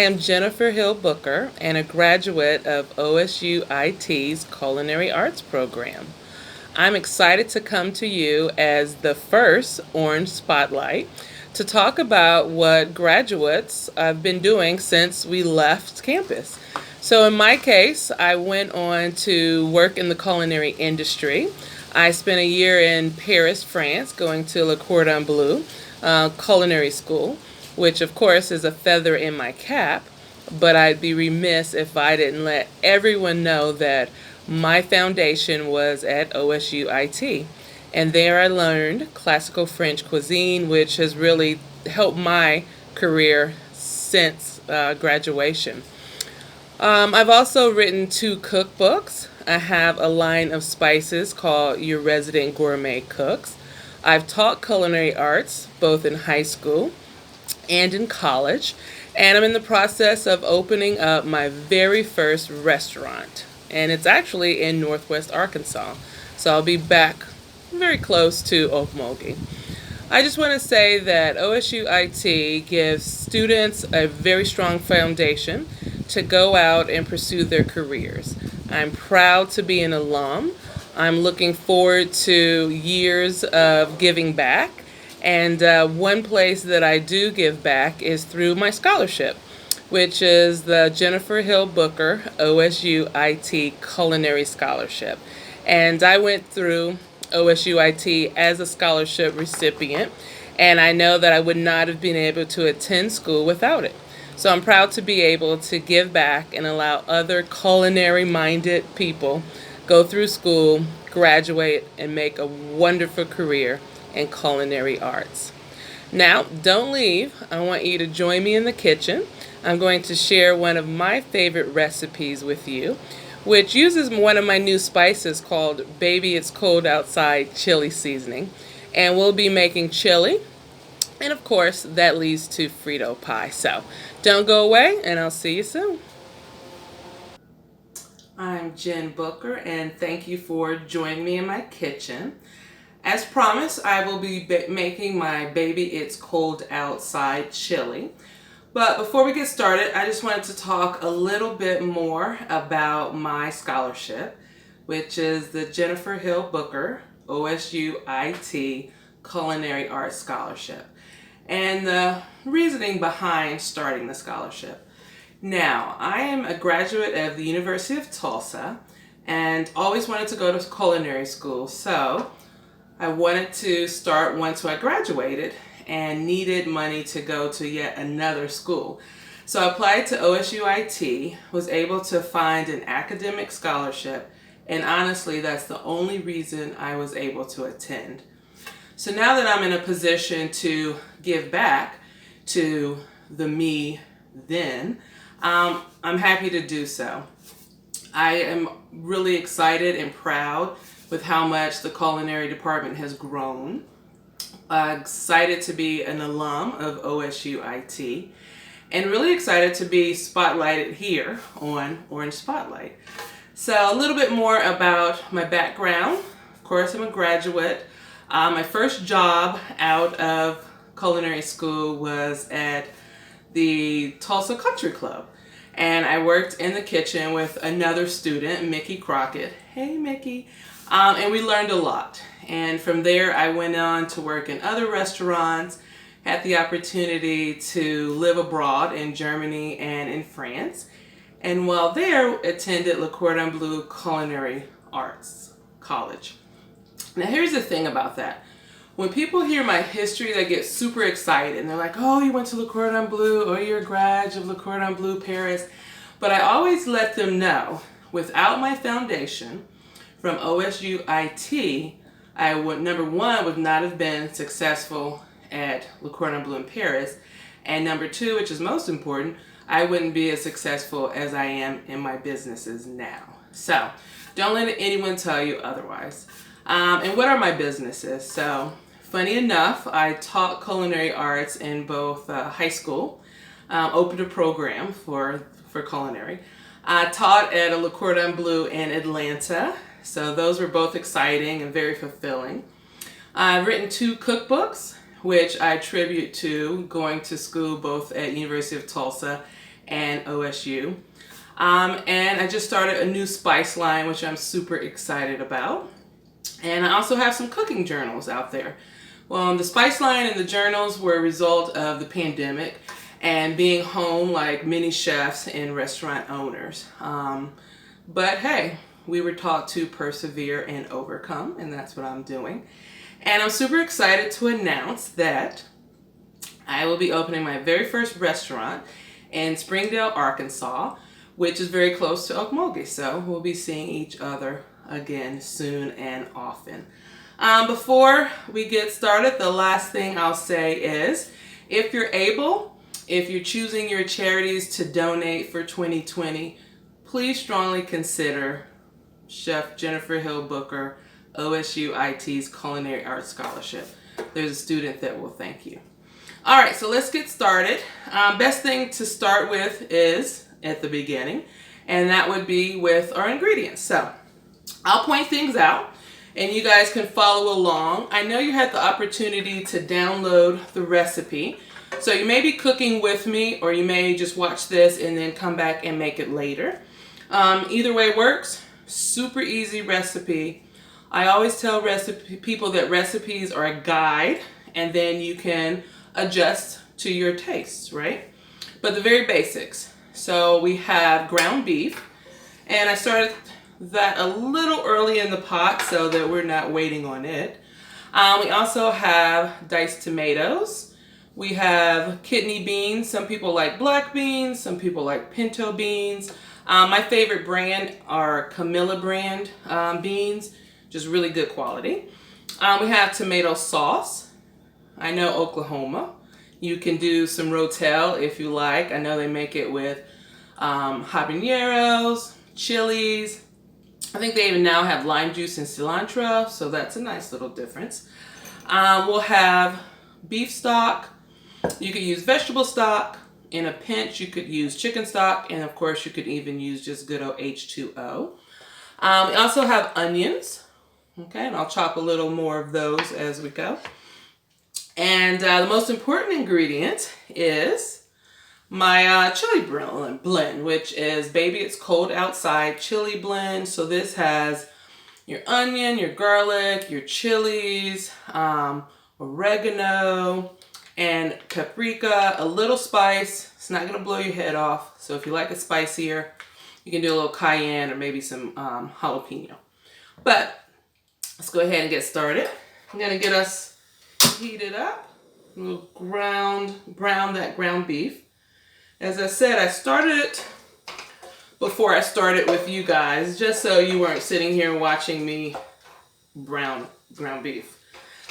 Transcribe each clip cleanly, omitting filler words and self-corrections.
am Jennifer Hill Booker and a graduate of OSU IT's Culinary Arts program. I'm excited to come to you as the first Orange Spotlight to talk about what graduates have been doing since we left campus. So, in my case, I went on to work in the culinary industry. I spent a year in Paris, France, going to Le Cordon Bleu culinary school, which of course is a feather in my cap, but I'd be remiss if I didn't let everyone know that my foundation was at OSU IT. And there I learned classical French cuisine, which has really helped my career since graduation. I've also written 2 cookbooks. I have a line of spices called Your Resident Gourmet Cooks. I've taught culinary arts both in high school and in college, and I'm in the process of opening up my very first restaurant, and it's actually in Northwest Arkansas. So I'll be back very close to Okmulgee. I just want to say that OSU IT gives students a very strong foundation to go out and pursue their careers. I'm proud to be an alum. I'm looking forward to years of giving back. And one place that I do give back is through my scholarship, which is the Jennifer Hill Booker OSU IT Culinary Scholarship. And I went through OSU IT as a scholarship recipient, and I know that I would not have been able to attend school without it. So I'm proud to be able to give back and allow other culinary-minded people go through school, graduate, and make a wonderful career in culinary arts. Now, don't leave. I want you to join me in the kitchen. I'm going to share one of my favorite recipes with you, which uses one of my new spices called Baby It's Cold Outside chili seasoning. And we'll be making chili. And of course, that leads to Frito Pie. So don't go away, and I'll see you soon. I'm Jen Booker, and thank you for joining me in my kitchen. As promised, I will be making my Baby It's Cold Outside chili. But before we get started, I just wanted to talk a little bit more about my scholarship, which is the Jennifer Hill Booker OSU IT Culinary Arts Scholarship, and the reasoning behind starting the scholarship. Now, I am a graduate of the University of Tulsa and always wanted to go to culinary school, so I wanted to start once I graduated and needed money to go to yet another school. So I applied to OSU IT, was able to find an academic scholarship, and honestly, that's the only reason I was able to attend. So now that I'm in a position to give back to the me then, I'm happy to do so. I am really excited and proud with how much the culinary department has grown. Excited to be an alum of OSU IT, and really excited to be spotlighted here on Orange Spotlight. So a little bit more about my background. Of course, I'm a graduate. My first job out of culinary school was at the Tulsa Country Club, and I worked in the kitchen with another student, Mickey Crockett. Hey, Mickey. And we learned a lot. And from there, I went on to work in other restaurants, had the opportunity to live abroad in Germany and in France. And while there, attended Le Cordon Bleu Culinary Arts College. Now, here's the thing about that. When people hear my history, they get super excited. And they're like, oh, you went to Le Cordon Bleu, or you're a graduate of Le Cordon Bleu Paris. But I always let them know, without my foundation from OSU IT, I would, number one, would not have been successful at Le Cordon Bleu in Paris. And number two, which is most important, I wouldn't be as successful as I am in my businesses now. So don't let anyone tell you otherwise. And what are my businesses? So funny enough, I taught culinary arts in both high school, opened a program for culinary. I taught at a Le Cordon Bleu in Atlanta. So those were both exciting and very fulfilling. I've written 2 cookbooks, which I attribute to going to school both at University of Tulsa and OSU. And I just started a new spice line, which I'm super excited about. And I also have some cooking journals out there. Well, the spice line and the journals were a result of the pandemic and being home like many chefs and restaurant owners. But hey, we were taught to persevere and overcome, and that's what I'm doing. And I'm super excited to announce that I will be opening my very first restaurant in Springdale, Arkansas, which is very close to Okmulgee. So we'll be seeing each other again soon and often. Before we get started, the last thing I'll say is, if you're able, if you're choosing your charities to donate for 2020, please strongly consider Chef Jennifer Hill Booker, OSU IT's Culinary Arts Scholarship. There's a student that will thank you. All right, so let's get started. Best thing to start with is at the beginning, and that would be with our ingredients. So I'll point things out and you guys can follow along. I know you had the opportunity to download the recipe, so you may be cooking with me, or you may just watch this and then come back and make it later. Either way works. Super easy recipe. I always tell people that recipes are a guide, and then you can adjust to your tastes, right? But the very basics. So we have ground beef, and I started that a little early in the pot so that we're not waiting on it. We also have diced tomatoes. We have kidney beans. Some people like black beans, some people like pinto beans. My favorite brand are Camilla brand beans, just really good quality. We have tomato sauce. I know Oklahoma. You can do some Rotel if you like. I know they make it with habaneros, chilies. I think they even now have lime juice and cilantro, so that's a nice little difference. We'll have beef stock. You could use vegetable stock. In a pinch, you could use chicken stock, and of course, you could even use just good old H2O. We also have onions, okay, and I'll chop a little more of those as we go. And the most important ingredient is my chili blend, which is Baby It's Cold Outside chili blend. So this has your onion, your garlic, your chilies, oregano, and paprika, a little spice. It's not gonna blow your head off. So if you like it spicier, you can do a little cayenne or maybe some jalapeno. But let's go ahead and get started. I'm gonna get us heated up. We'll brown that ground beef. As I said, I started it before I started with you guys, just so you weren't sitting here watching me brown ground beef.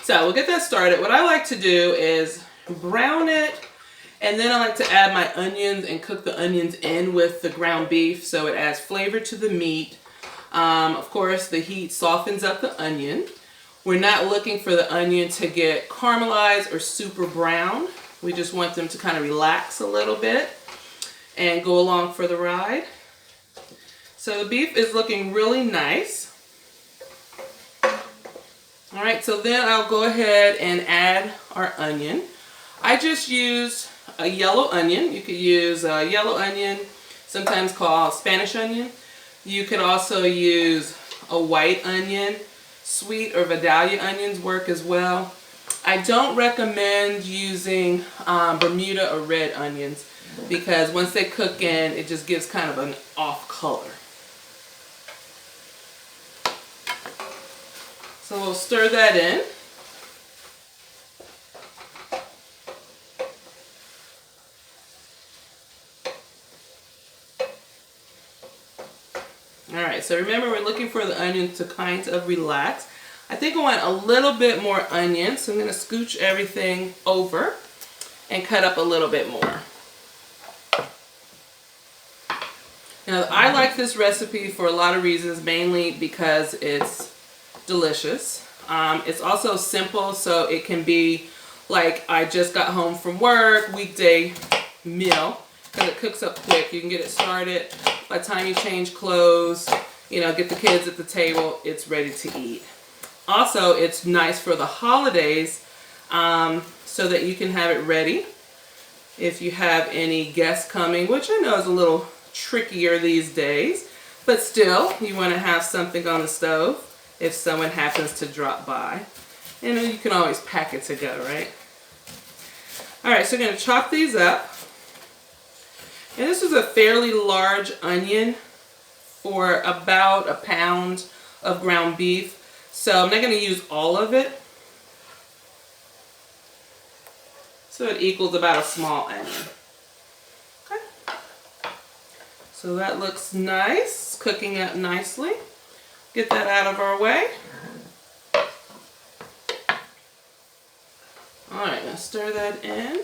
So we'll get that started. What I like to do is brown it, and then I like to add my onions and cook the onions in with the ground beef so it adds flavor to the meat. Of course, the heat softens up the onion. We're not looking for the onion to get caramelized or super brown. We just want them to kind of relax a little bit and go along for the ride. So the beef is looking really nice. All right, so then I'll go ahead and add our onion. I just used a yellow onion. You could use a yellow onion, sometimes called Spanish onion. You could also use a white onion. Sweet or Vidalia onions work as well. I don't recommend using Bermuda or red onions because once they cook in, it just gives kind of an off color. So we'll stir that in. Alright, so remember we're looking for the onion to kind of relax. I think I want a little bit more onion, so I'm going to scooch everything over and cut up a little bit more. Now, I like this recipe for a lot of reasons, mainly because it's delicious. It's also simple, so it can be like I just got home from work, weekday meal, because it cooks up quick. You can get it started. By the time you change clothes, you know, get the kids at the table, it's ready to eat. Also, it's nice for the holidays so that you can have it ready if you have any guests coming, which I know is a little trickier these days, but still, you want to have something on the stove if someone happens to drop by. And you can always pack it to go, right? All right, so we're going to chop these up. And this is a fairly large onion for about a pound of ground beef. So I'm not going to use all of it. So it equals about a small onion. Okay. So that looks nice, cooking up nicely. Get that out of our way. All right, now stir that in.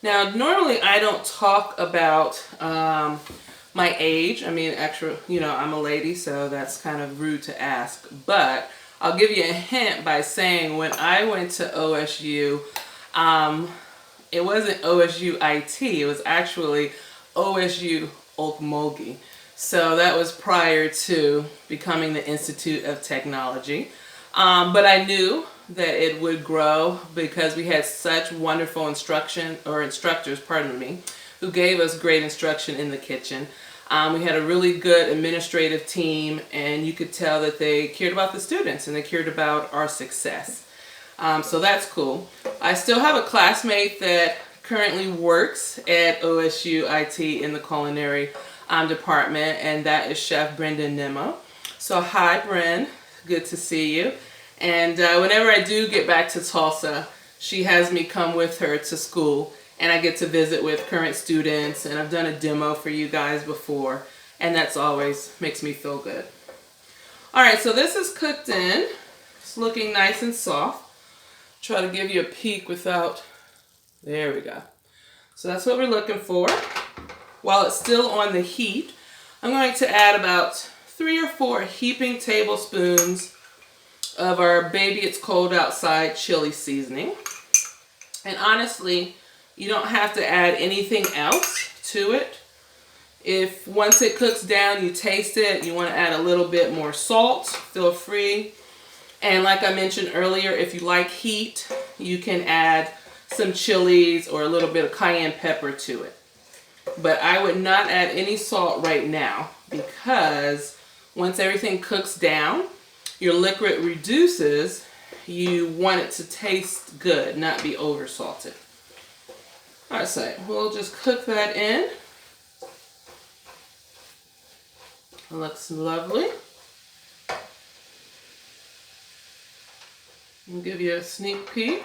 Now, normally I don't talk about my age. I mean, actually, you know, I'm a lady, so that's kind of rude to ask. But I'll give you a hint by saying when I went to OSU, it wasn't OSU IT. It was actually OSU Okmulgee. So that was prior to becoming the Institute of Technology. But I knew that it would grow because we had such wonderful instructors, pardon me, who gave us great instruction in the kitchen. We had a really good administrative team, and you could tell that they cared about the students and they cared about our success. So that's cool. I still have a classmate that currently works at OSU IT in the culinary department, and that is Chef Brenda Nemo. So hi, Bren. Good to see you. And whenever I do get back to Tulsa, she has me come with her to school, and I get to visit with current students, and I've done a demo for you guys before, and that's always makes me feel good. All right, so this is cooked in. It's looking nice and soft. Try to give you a peek without, there we go. So that's what we're looking for. While it's still on the heat, I'm going to add about 3 or 4 heaping tablespoons of our Baby It's Cold Outside chili seasoning. And honestly, you don't have to add anything else to it. If once it cooks down, you taste it, you want to add a little bit more salt, feel free. And like I mentioned earlier, if you like heat, you can add some chilies or a little bit of cayenne pepper to it. But I would not add any salt right now because once everything cooks down, your liquid reduces. You want it to taste good, not be over salted. All right, so we'll just cook that in. It looks lovely. I'll give you a sneak peek.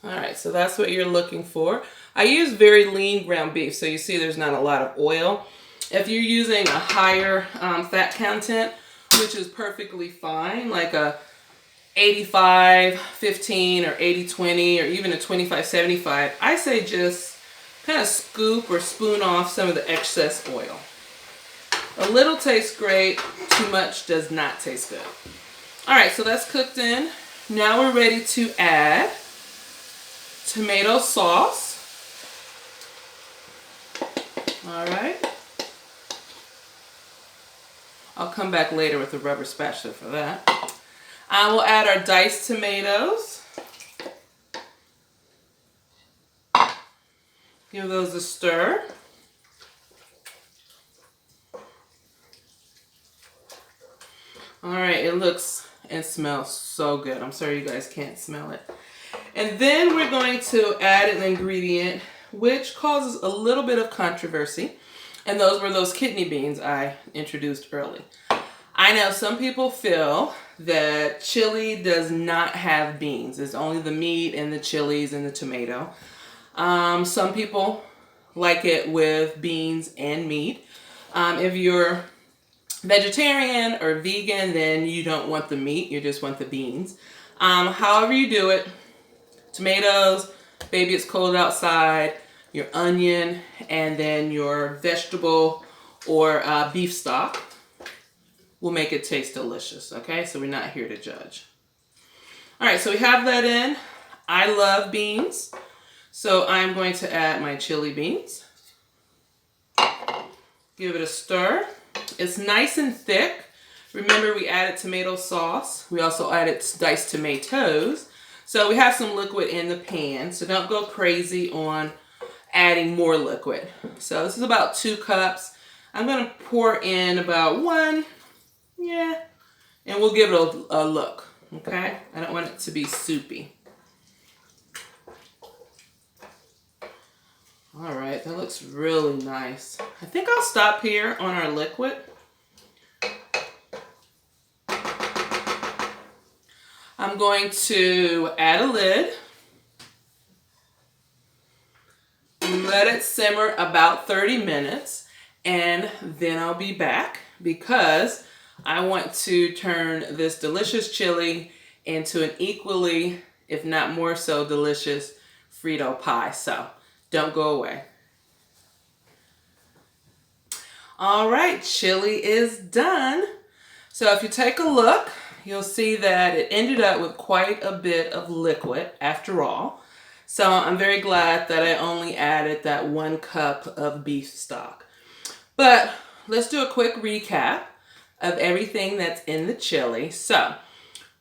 All right, so that's what you're looking for. I use very lean ground beef, so you see there's not a lot of oil. If you're using a higher fat content, which is perfectly fine, like a 85-15 or 80-20 or even a 25-75, I say just kind of scoop or spoon off some of the excess oil. A little tastes great, too much does not taste good. All right, so that's cooked in. Now we're ready to add tomato sauce. All right. I'll come back later with a rubber spatula for that. We'll add our diced tomatoes. Give those a stir. All right, it looks and smells so good. I'm sorry you guys can't smell it. And then we're going to add an ingredient which causes a little bit of controversy. And those were those kidney beans I introduced early. I know some people feel that chili does not have beans. It's only the meat and the chilies and the tomato. Some people like it with beans and meat. If you're vegetarian or vegan, then you don't want the meat, you just want the beans. However you do it, tomatoes, Baby It's Cold Outside, your onion, and then your vegetable or beef stock will make it taste delicious, okay? So we're not here to judge. All right, so we have that in. I love beans, so I'm going to add my chili beans. Give it a stir. It's nice and thick Remember, we added tomato sauce. We also added diced tomatoes. So we have some liquid in the pan. So don't go crazy on adding more liquid. So this is about 2 cups. I'm going to pour in about 1. Yeah. And we'll give it a look. Okay? I don't want it to be soupy. All right, that looks really nice. I think I'll stop here on our liquid. I'm going to add a lid. Let it simmer about 30 minutes. And then I'll be back because I want to turn this delicious chili into an equally, if not more so, delicious Frito pie. So don't go away. All right, chili is done. So if you take a look, you'll see that it ended up with quite a bit of liquid after all. So I'm very glad that I only added that 1 cup of beef stock. But let's do a quick recap of everything that's in the chili. So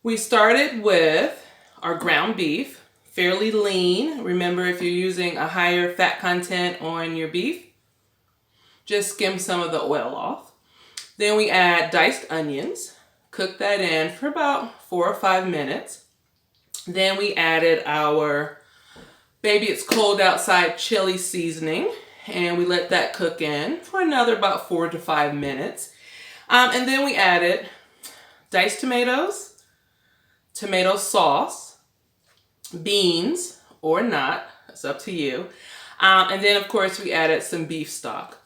we started with our ground beef, fairly lean. Remember, if you're using a higher fat content on your beef, just skim some of the oil off. Then we add diced onions, cook that in for about 4 or 5 minutes. Then we added our Baby It's Cold Outside chili seasoning, and we let that cook in for another about 4 to 5 minutes. And then we added diced tomatoes, tomato sauce, beans or not, it's up to you. And then of course we added some beef stock.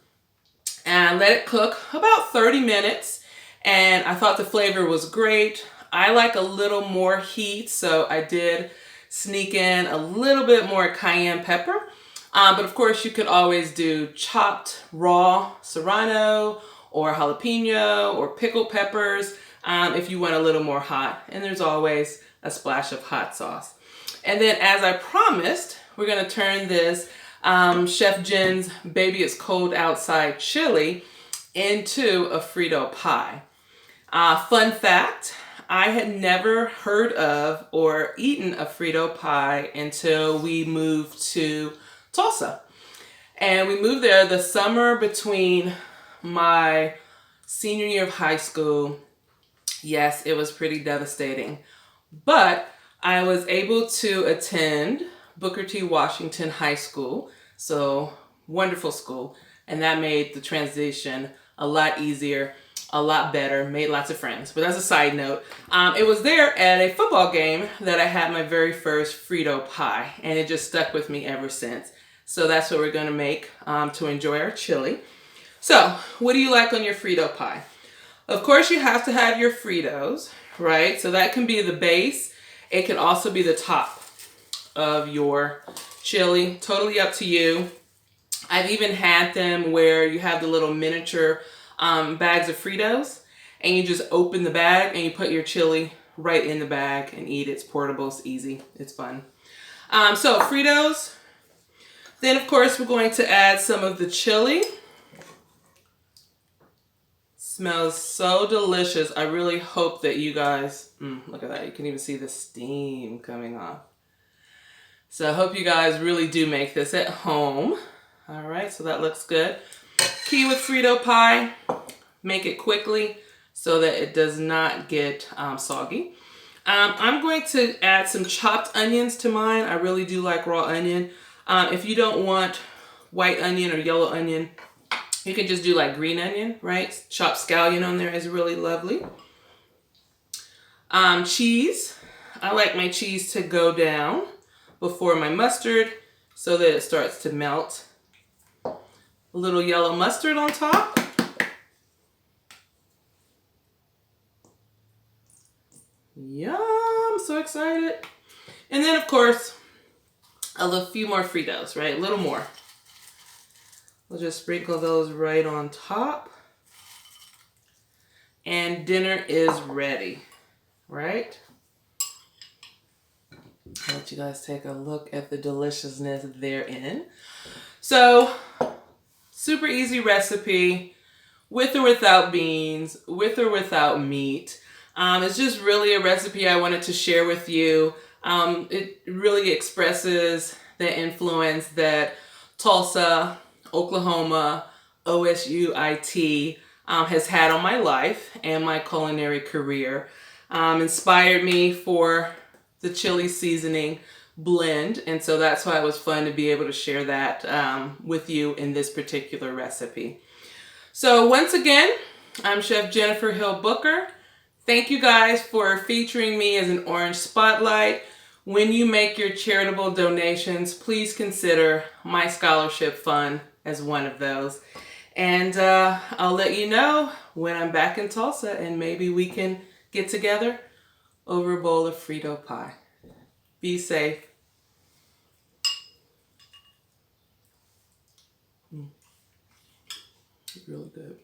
And let it cook about 30 minutes. And I thought the flavor was great. I like a little more heat, so I did sneak in a little bit more cayenne pepper. But of course you could always do chopped raw serrano or jalapeno or pickled peppers if you want a little more hot. And there's always a splash of hot sauce. And then, as I promised, we're going to turn this Chef Jen's Baby It's Cold Outside chili into a Frito pie. Fun fact, I had never heard of or eaten a Frito pie until we moved to Tulsa. And we moved there the summer between my senior year of high school. Yes, it was pretty devastating. But I was able to attend Booker T. Washington High School. So wonderful school. And that made the transition a lot easier, a lot better, made lots of friends. But as a side note, it was there at a football game that I had my very first Frito pie, and it just stuck with me ever since. So that's what we're gonna make to enjoy our chili. So what do you like on your Frito pie? Of course you have to have your Fritos, right? So that can be the base. It can also be the top of your chili, totally up to you. I've even had them where you have the little miniature bags of Fritos, and you just open the bag and you put your chili right in the bag and eat it. It's portable, it's easy, it's fun. So Fritos. Then of course we're going to add some of the chili. Smells so delicious. I really hope that you guys, look at that, you can even see the steam coming off. So I hope you guys really do make this at home. All right, so that looks good. Key with Frito pie, make it quickly so that it does not get soggy. I'm going to add some chopped onions to mine. I really do like raw onion. If you don't want white onion or yellow onion, you can just do like green onion, right? Chopped scallion on there is really lovely. Cheese. I like my cheese to go down before my mustard so that it starts to melt. A little yellow mustard on top. Yum, so excited. And then of course, a few more Fritos, right? A little more. We'll just sprinkle those right on top. And dinner is ready, right? I'll let you guys take a look at the deliciousness therein. So, super easy recipe. with or without beans, with or without meat. It's just really a recipe I wanted to share with you. It really expresses the influence that Tulsa, Oklahoma, OSUIT has had on my life and my culinary career. Inspired me for the chili seasoning blend, and so that's why it was fun to be able to share that with you in this particular recipe. So once again, I'm Chef Jennifer Hill Booker. Thank you guys for featuring me as an Orange Spotlight. When you make your charitable donations, please consider my scholarship fund as one of those. And I'll let you know when I'm back in Tulsa and maybe we can get together over a bowl of Frito Pie. Be safe. It's really good.